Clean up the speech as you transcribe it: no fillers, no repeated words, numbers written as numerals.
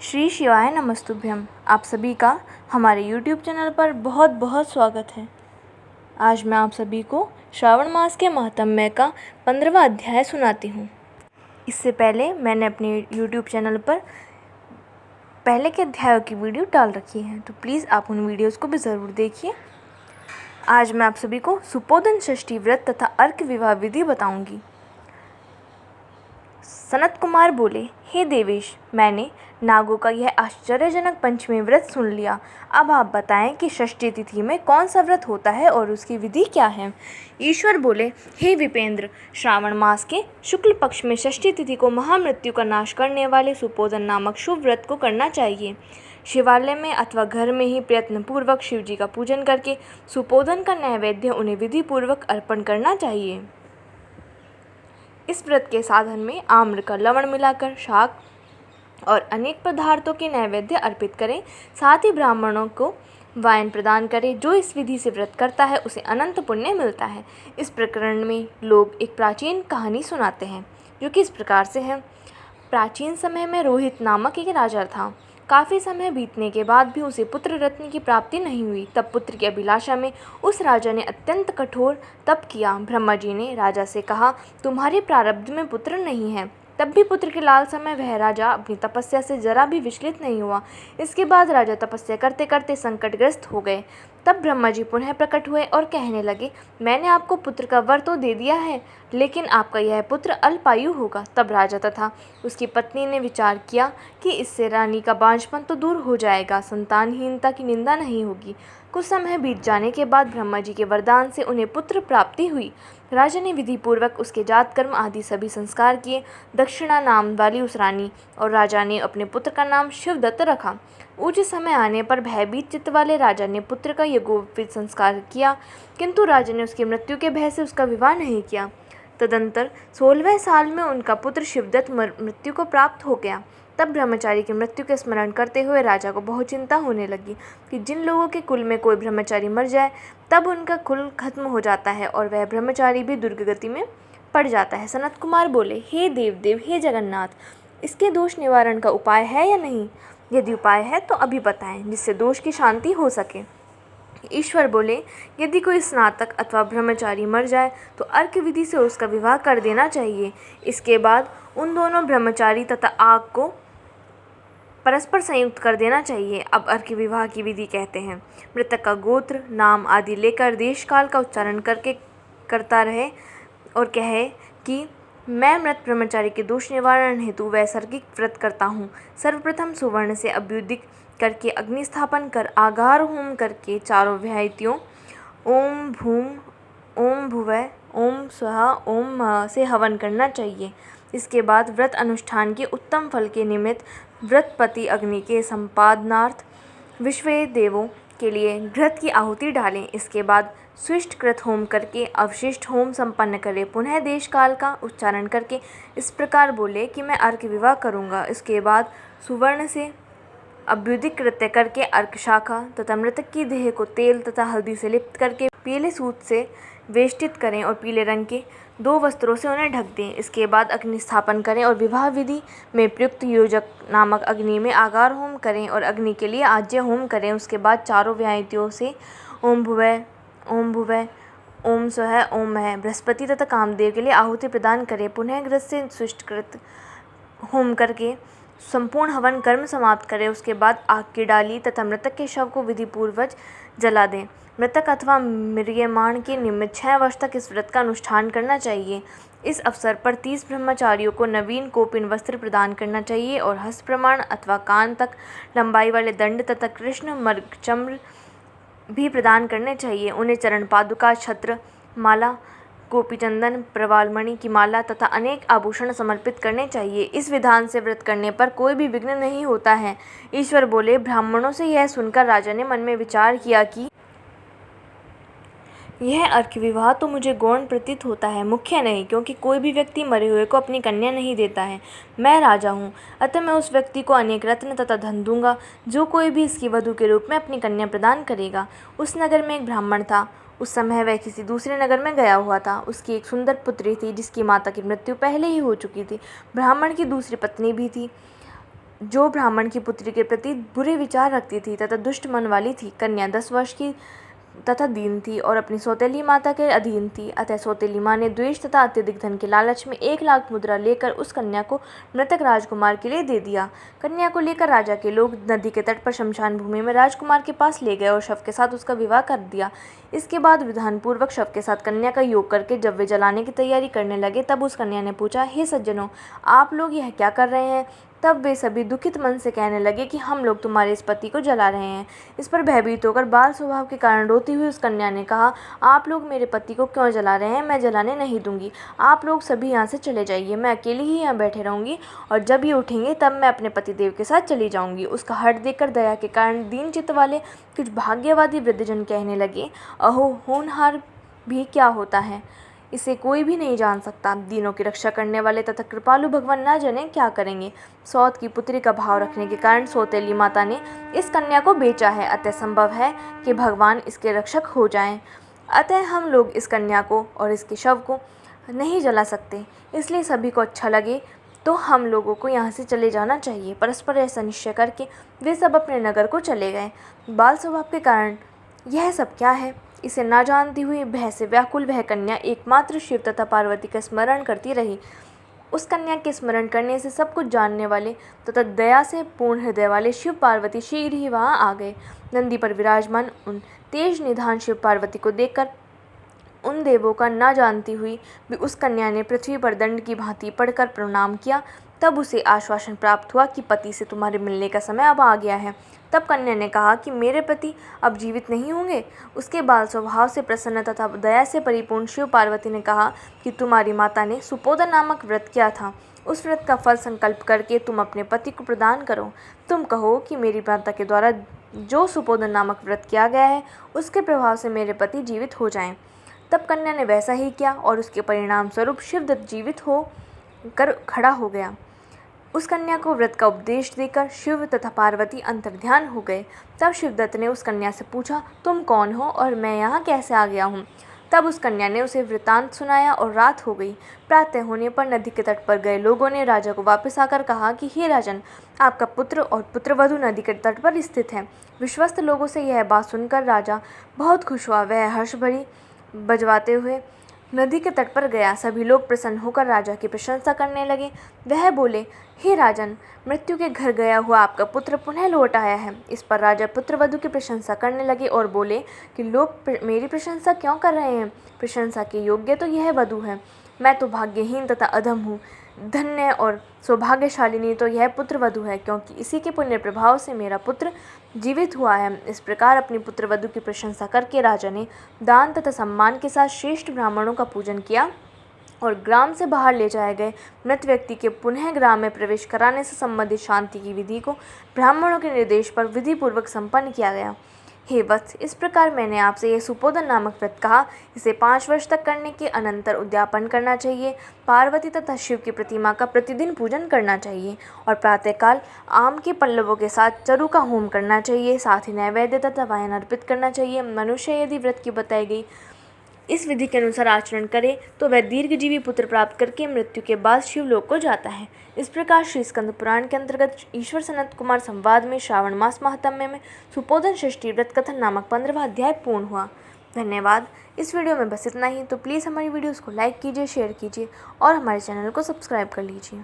श्री शिवाय नमस्तुभ्यम। आप सभी का हमारे YouTube चैनल पर बहुत बहुत स्वागत है। आज मैं आप सभी को श्रावण मास के महात्म्य का 15वां अध्याय सुनाती हूँ। इससे पहले मैंने अपने YouTube चैनल पर पहले के अध्यायों की वीडियो डाल रखी है, तो प्लीज़ आप उन वीडियोज़ को भी ज़रूर देखिए। आज मैं आप सभी को सुपोधन षष्ठी व्रत तथा अर्क विवाह विधि बताऊँगी। सनत कुमार बोले, हे देवेश, मैंने नागों का यह आश्चर्यजनक पंचमी व्रत सुन लिया। अब आप बताएं कि षष्ठी तिथि में कौन सा व्रत होता है और उसकी विधि क्या है। ईश्वर बोले, हे विपेंद्र, श्रावण मास के शुक्ल पक्ष में षष्ठी तिथि को महामृत्यु का नाश करने वाले सुपोधन नामक शुभ व्रत को करना चाहिए। शिवालय में अथवा घर में ही प्रयत्नपूर्वक शिव जी का पूजन करके सुपोधन का नैवेद्य उन्हें विधि पूर्वक अर्पण करना चाहिए। इस व्रत के साधन में आम्र का लवण मिलाकर शाक और अनेक पदार्थों के नैवेद्य अर्पित करें। साथ ही ब्राह्मणों को वाइन प्रदान करें। जो इस विधि से व्रत करता है उसे अनंत पुण्य मिलता है। इस प्रकरण में लोग एक प्राचीन कहानी सुनाते हैं, जो कि इस प्रकार से है। प्राचीन समय में रोहित नामक एक राजा था। काफ़ी समय बीतने के बाद भी उसे पुत्र रत्न की प्राप्ति नहीं हुई। तब पुत्र की अभिलाषा में उस राजा ने अत्यंत कठोर तप किया। ब्रह्मा जी ने राजा से कहा, तुम्हारे प्रारब्ध में पुत्र नहीं है। तब भी पुत्र की लालसा में वह राजा अपनी तपस्या से जरा भी विचलित नहीं हुआ। इसके बाद राजा तपस्या करते करते संकटग्रस्त हो गए। तब ब्रह्मा जी पुनः प्रकट हुए और कहने लगे, मैंने आपको पुत्र का वर तो दे दिया है, लेकिन आपका यह पुत्र अल्पायु होगा। तब राजा तथा उसकी पत्नी ने विचार किया कि इससे रानी का बांझपन तो दूर हो जाएगा, संतानहीनता की निंदा नहीं होगी। कुछ समय बीत जाने के बाद ब्रह्मा जी के वरदान से उन्हें पुत्र प्राप्ति हुई। राजा ने विधि पूर्वक उसके जात कर्म आदि सभी संस्कार किए। दक्षिणा नाम वाली उस रानी और राजा ने अपने पुत्र का नाम शिवदत्त रखा। उचित समय आने पर भयभीत चित्त वाले राजा ने पुत्र का यज्ञोपवीत संस्कार किया, किंतु राजा ने उसकी मृत्यु के भय से उसका विवाह नहीं किया। तदंतर 16वें साल में उनका पुत्र शिवदत्त मृत्यु को प्राप्त हो गया। तब ब्रह्मचारी की मृत्यु के स्मरण करते हुए राजा को बहुत चिंता होने लगी कि जिन लोगों के कुल में कोई ब्रह्मचारी मर जाए तब उनका कुल खत्म हो जाता है और वह ब्रह्मचारी भी दुर्गति में पड़ जाता है। सनत कुमार बोले, हे देवदेव, हे जगन्नाथ, इसके दोष निवारण का उपाय है या नहीं? यदि उपाय है तो अभी बताएं, जिससे दोष की शांति हो सके। ईश्वर बोले, यदि कोई स्नातक अथवा ब्रह्मचारी मर जाए तो अर्क विधि से उसका विवाह कर देना चाहिए। इसके बाद उन दोनों ब्रह्मचारी तथा आग को परस्पर संयुक्त कर देना चाहिए। अब अर्क विवाह की विधि कहते हैं। मृतक का गोत्र, नाम आदि लेकर देश काल का उच्चारण करके करता रहे और कहे कि मैं मृत ब्रह्मचारी के दोष निवारण हेतु वैसर्गिक व्रत करता हूँ। सर्वप्रथम सुवर्ण से अभ्युदिक करके अग्नि स्थापन कर आगार होम करके चारों व्याहृतियों ओम भूम, ओम भुवः, ओम स्वः, ओम महः से हवन करना चाहिए। इसके बाद व्रत अनुष्ठान के उत्तम फल के निमित्त व्रतपति अग्नि के संपादनार्थ विश्व देवों के लिए घृत की आहुति डालें। इसके बाद स्विष्ट कृत होम करके अवशिष्ट होम संपन्न करें। पुनः देश काल का उच्चारण करके इस प्रकार बोले कि मैं अर्क विवाह करूँगा। इसके बाद सुवर्ण से अभ्युदिक कृत्य करके अर्क शाखा तथा मृतक की देह को तेल तथा हल्दी से लिप्त करके पीले सूत से वेष्टित करें और पीले रंग के 2 वस्त्रों से उन्हें ढक दें। इसके बाद अग्नि स्थापन करें और विवाह विधि में प्रयुक्त योजक नामक अग्नि में आगार होम करें और अग्नि के लिए आज्य होम करें। उसके बाद चारों व्याहृतियों से ओम भुवः, ओम भुवः, ओम स्वः, ओम महः बृहस्पति तथा कामदेव के लिए आहुति प्रदान करें। पुनः घृत से स्विष्टकृत होम करके संपूर्ण हवन कर्म समाप्त करें। उसके बाद आग की डाली तथा मृतक के शव को विधि पूर्वक जला दें। मृतक अथवा म्रियमाण के निमित्त 6 वर्ष तक इस व्रत का अनुष्ठान करना चाहिए। इस अवसर पर 30 ब्रह्मचारियों को नवीन कोपिन वस्त्र प्रदान करना चाहिए और हस्त प्रमाण अथवा कान तक लंबाई वाले दंड तथा कृष्ण मर्गचम्र भी प्रदान करने चाहिए। उन्हें चरण पादुका, छत्र, माला, गोपीचंदन, प्रवालमणि की माला तथा अनेक आभूषण समर्पित करने चाहिए। इस विधान से व्रत करने पर कोई भी विघ्न नहीं होता है। ईश्वर बोले, ब्राह्मणों से यह सुनकर राजा ने मन में विचार किया कि यह अर्क विवाह तो मुझे गौण प्रतीत होता है, मुख्य नहीं, क्योंकि कोई भी व्यक्ति मरे हुए को अपनी कन्या नहीं देता है। मैं राजा हूँ, अतः मैं उस व्यक्ति को अनेक रत्न तथा धन दूंगा जो कोई भी इसकी वधू के रूप में अपनी कन्या प्रदान करेगा। उस नगर में एक ब्राह्मण था। उस समय वह किसी दूसरे नगर में गया हुआ था। उसकी एक सुंदर पुत्री थी जिसकी माता की मृत्यु पहले ही हो चुकी थी। ब्राह्मण की दूसरी पत्नी भी थी। जो ब्राह्मण की पुत्री के प्रति बुरे विचार रखती थी तथा दुष्ट मन वाली थी। कन्या 10 वर्ष की तथा दीन थी और अपनी सौतेली माता के अधीन थी। अतः सौतेली माँ ने द्वेष तथा अत्यधिक धन के लालच में 1 लाख मुद्रा लेकर उस कन्या को मृतक राजकुमार के लिए दे दिया। कन्या को लेकर राजा के लोग नदी के तट पर शमशान भूमि में राजकुमार के पास ले गए और शव के साथ उसका विवाह कर दिया। इसके बाद विधानपूर्वक शव के साथ कन्या का योग करके जब वे जलाने की तैयारी करने लगे, तब उस कन्या ने पूछा, हे सज्जनों, आप लोग यह क्या कर रहे हैं? तब वे सभी दुखित मन से कहने लगे कि हम लोग तुम्हारे इस पति को जला रहे हैं। इस पर भयभीत होकर बाल स्वभाव के कारण रोती हुई उस कन्या ने कहा, आप लोग मेरे पति को क्यों जला रहे हैं? मैं जलाने नहीं दूंगी। आप लोग सभी यहाँ से चले जाइए। मैं अकेली ही यहाँ बैठे रहूंगी और जब ये उठेंगे तब मैं अपने पतिदेव के साथ चली जाऊंगी। उसका हठ देखकर दया के कारण दीन चित्त वाले कुछ भाग्यवादी वृद्धजन कहने लगे, अहो, होनहार भी क्या होता है, इसे कोई भी नहीं जान सकता। दीनों की रक्षा करने वाले तथा कृपालु भगवान ना जाने क्या करेंगे। सौत की पुत्री का भाव रखने के कारण सौतेली माता ने इस कन्या को बेचा है। अतः संभव है कि भगवान इसके रक्षक हो जाएं। अतः हम लोग इस कन्या को और इसके शव को नहीं जला सकते। इसलिए सभी को अच्छा लगे तो हम लोगों को यहाँ से चले जाना चाहिए। परस्पर ऐसा निश्चय करके वे सब अपने नगर को चले गए। बाल स्वभाव के कारण यह सब क्या है, इसे ना जानती हुई भय से व्याकुल वह कन्या एकमात्र शिव तथा पार्वती का स्मरण करती रही। उस कन्या के स्मरण करने से सब कुछ जानने वाले तथा दया से पूर्ण हृदय वाले शिव पार्वती शीघ्र ही वहां आ गए। नंदी पर विराजमान उन तेज निधान शिव पार्वती को देखकर उन देवों का ना जानती हुई भी उस कन्या ने पृथ्वी पर दंड की भांति पड़कर प्रणाम किया। तब उसे आश्वासन प्राप्त हुआ कि पति से तुम्हारे मिलने का समय अब आ गया है। तब कन्या ने कहा कि मेरे पति अब जीवित नहीं होंगे। उसके बाल स्वभाव से प्रसन्न तथा दया से परिपूर्ण शिव पार्वती ने कहा कि तुम्हारी माता ने सुपोदन नामक व्रत किया था। उस व्रत का फल संकल्प करके तुम अपने पति को प्रदान करो। तुम कहो कि मेरी माता के द्वारा जो सुपोदन नामक व्रत किया गया है, उसके प्रभाव से मेरे पति जीवित हो जाएं। तब कन्या ने वैसा ही किया और उसके परिणाम स्वरूप शिवदत्त जीवित हो कर खड़ा हो गया। उस कन्या को व्रत का उपदेश देकर शिव तथा पार्वती अंतर्ध्यान हो गए। तब शिवदत्त ने उस कन्या से पूछा, तुम कौन हो और मैं यहाँ कैसे आ गया हूँ? तब उस कन्या ने उसे वृतांत सुनाया और रात हो गई। प्रातः होने पर नदी के तट पर गए लोगों ने राजा को वापस आकर कहा कि हे राजन, आपका पुत्र और पुत्रवधू नदी के तट पर स्थित है। विश्वस्त लोगों से यह बात सुनकर राजा बहुत खुश हुआ। वह हर्ष भरी बजवाते हुए नदी के तट पर गया। सभी लोग प्रसन्न होकर राजा की प्रशंसा करने लगे। वह बोले, हे राजन, मृत्यु के घर गया हुआ आपका पुत्र पुनः लौट आया है। इस पर राजा पुत्रवधू की प्रशंसा करने लगे और बोले कि लोग मेरी प्रशंसा क्यों कर रहे हैं? प्रशंसा के योग्य तो यह वधू है। मैं तो भाग्यहीन तथा अधम हूँ। धन्य और सौभाग्यशालिनी तो यह पुत्रवधू है, क्योंकि इसी के पुण्य प्रभाव से मेरा पुत्र जीवित हुआ है। इस प्रकार अपनी पुत्रवधू की प्रशंसा करके राजा ने दान तथा सम्मान के साथ श्रेष्ठ ब्राह्मणों का पूजन किया और ग्राम से बाहर ले जाए गए मृत व्यक्ति के पुनः ग्राम में प्रवेश कराने से संबंधित शांति की विधि को ब्राह्मणों के निर्देश पर विधि पूर्वक संपन्न किया गया। हे वत्स, इस प्रकार मैंने आपसे यह सुपोदन नामक व्रत कहा। इसे 5 वर्ष तक करने के अनंतर उद्यापन करना चाहिए। पार्वती तथा शिव की प्रतिमा का प्रतिदिन पूजन करना चाहिए और प्रातःकाल आम के पल्लवों के साथ चरु का होम करना चाहिए। साथ ही नैवेद्य तथा वायन अर्पित करना चाहिए। मनुष्य यदि व्रत की बताई गई इस विधि के अनुसार आचरण करे तो वह दीर्घजीवी पुत्र प्राप्त करके मृत्यु के बाद शिवलोक को जाता है। इस प्रकार श्री स्कंद पुराण के अंतर्गत ईश्वर सनत कुमार संवाद में श्रावण मास महात्म्य में सुपोदन षष्ठी व्रत कथन नामक 15वां अध्याय पूर्ण हुआ। धन्यवाद। इस वीडियो में बस इतना ही। तो प्लीज़ हमारी वीडियोस को लाइक कीजिए, शेयर कीजिए और हमारे चैनल को सब्सक्राइब कर लीजिए।